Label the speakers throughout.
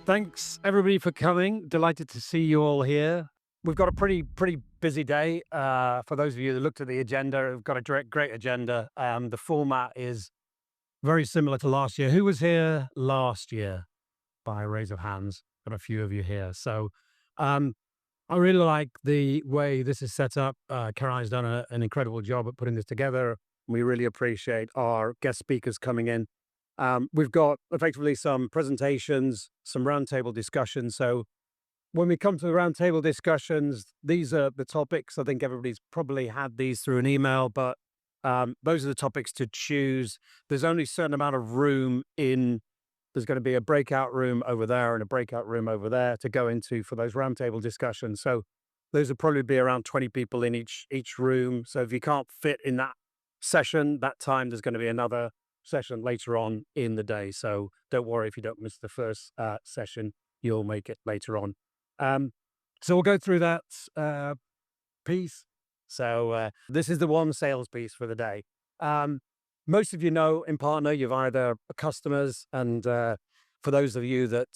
Speaker 1: Thanks everybody for coming. Delighted to see you all here. We've got a pretty busy day. For those of you that looked at the agenda, we've got a great agenda. The format is very similar to last year. Who was here last year? By a raise of hands. Got a few of you here. So I really like the way this is set up. Caroline's done an incredible job at putting this together. We really appreciate our guest speakers coming in. We've got effectively some presentations, some roundtable discussions. So when we come to the roundtable discussions, these are the topics. I think everybody's probably had these through an email, but those are the topics to choose. There's only a certain amount of room in. There's going to be a breakout room over there and a breakout room over there to go into for those roundtable discussions. So those will probably be around 20 people in each room. So if you can't fit in that session, that time, there's going to be another session later on in the day. So don't worry if you don't miss the first session, you'll make it later on. So we'll go through that piece. So this is the one sales piece for the day. Most of you know Impartner, you've either customers, and for those of you that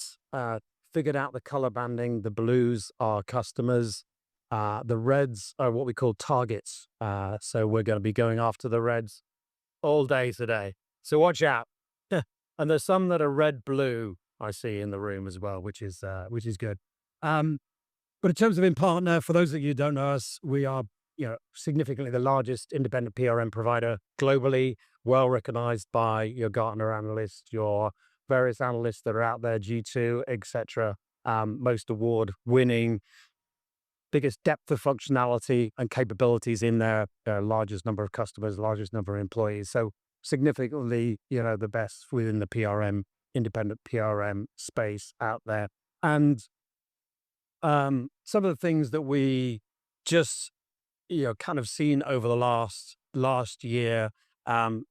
Speaker 1: figured out the color banding, the blues are customers, the reds are what we call targets. So we're going to be going after the reds all day today. So watch out. And there's some that are red-blue I see in the room as well, which is good. But in terms of Impartner, for those of you who don't know us, we are significantly the largest independent PRM provider globally, well recognized by your Gartner analysts, your various analysts that are out there, G2, etc. Most award-winning, biggest depth of functionality and capabilities in their largest number of customers, largest number of employees. So significantly, the best within the PRM, independent PRM space out there. And some of the things that we just, kind of seen over the last year,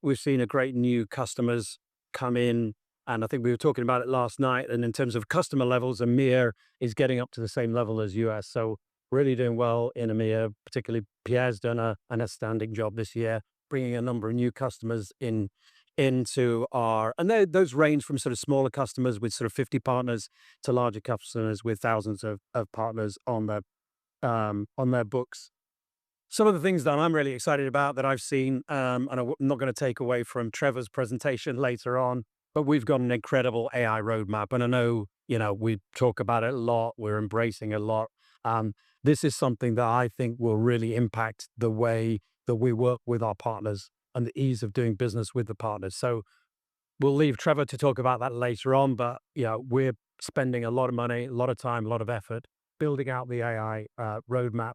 Speaker 1: we've seen a great new customers come in. And I think we were talking about it last night. And in terms of customer levels, EMEA is getting up to the same level as US. So really doing well in EMEA, particularly Pierre's done an outstanding job this year, bringing a number of new customers into our, and those range from sort of smaller customers with sort of 50 partners to larger customers with thousands of partners on their books. Some of the things that I'm really excited about that I've seen, and I'm not going to take away from Trevor's presentation later on, but we've got an incredible AI roadmap. And I know, we talk about it a lot, we're embracing a lot. This is something that I think will really impact the way that we work with our partners and the ease of doing business with the partners. So we'll leave Trevor to talk about that later on, but we're spending a lot of money, a lot of time, a lot of effort building out the AI roadmap.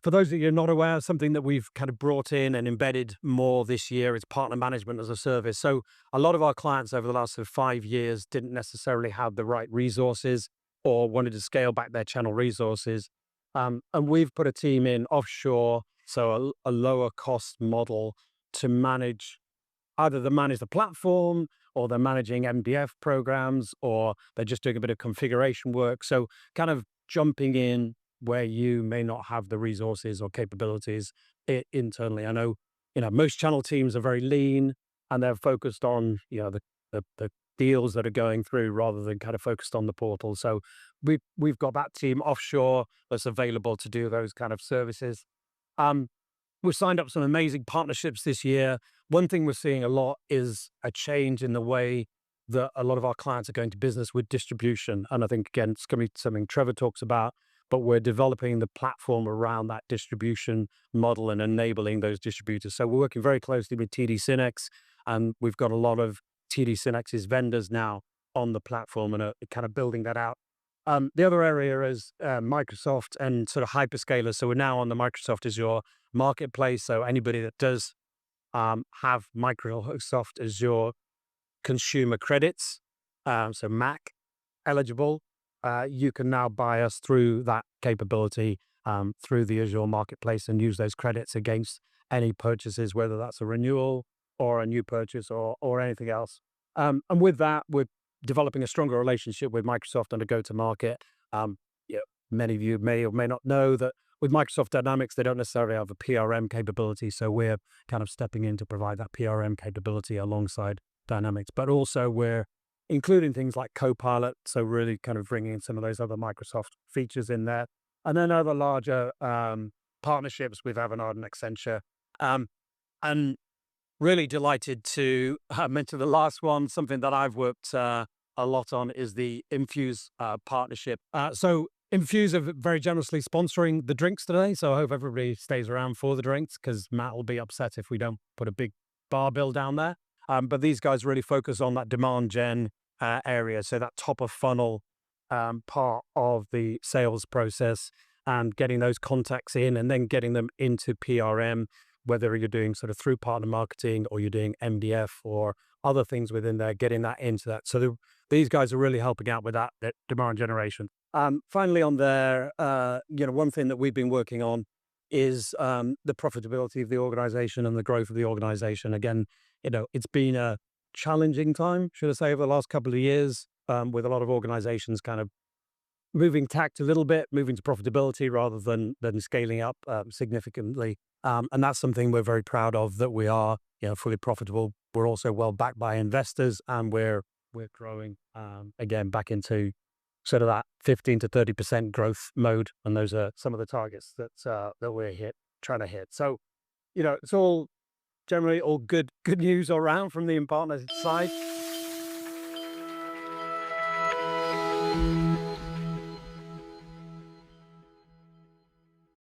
Speaker 1: For those of you not aware, something that we've kind of brought in and embedded more this year is partner management as a service. So a lot of our clients over the last 5 years didn't necessarily have the right resources or wanted to scale back their channel resources. And we've put a team in offshore, so a lower cost model to manage, either they manage the platform or they're managing MDF programs or they're just doing a bit of configuration work. So kind of jumping in where you may not have the resources or capabilities internally. I know, most channel teams are very lean and they're focused on, the deals that are going through rather than kind of focused on the portal. So we've got that team offshore that's available to do those kind of services. We've signed up some amazing partnerships this year. One thing we're seeing a lot is a change in the way that a lot of our clients are going to business with distribution. And I think, again, it's going to be something Trevor talks about, but we're developing the platform around that distribution model and enabling those distributors. So we're working very closely with TD SYNNEX, and we've got a lot of TD SYNNEX's vendors now on the platform and are kind of building that out. The other area is Microsoft and sort of hyperscalers. So we're now on the Microsoft Azure marketplace. So anybody that does have Microsoft Azure consumer credits, so Mac eligible, you can now buy us through that capability through the Azure marketplace and use those credits against any purchases, whether that's a renewal or a new purchase or anything else. And with that, we're developing a stronger relationship with Microsoft and a go-to-market. Many of you may or may not know that with Microsoft Dynamics, they don't necessarily have a PRM capability. So we're kind of stepping in to provide that PRM capability alongside Dynamics. But also we're including things like Copilot. So really kind of bringing in some of those other Microsoft features in there. And then other larger partnerships with Avanade and Accenture. Um, and really delighted to mention the last one. Something that I've worked a lot on is the Infuse partnership. So Infuse are very generously sponsoring the drinks today. So I hope everybody stays around for the drinks, because Matt will be upset if we don't put a big bar bill down there. But these guys really focus on that demand gen area. So that top of funnel part of the sales process, and getting those contacts in and then getting them into PRM, whether you're doing sort of through partner marketing or you're doing MDF or other things within there, getting that into that. So these guys are really helping out with that demand generation. Finally, on there, one thing that we've been working on is the profitability of the organization and the growth of the organization. Again, it's been a challenging time, should I say, over the last couple of years, with a lot of organizations kind of moving tact a little bit, moving to profitability rather than scaling up significantly. And that's something we're very proud of, that we are fully profitable. We're also well backed by investors, and we're growing again back into sort of that 15 to 30% growth mode. And those are some of the targets that we're trying to hit. So it's all generally all good news all around from the Impartner side.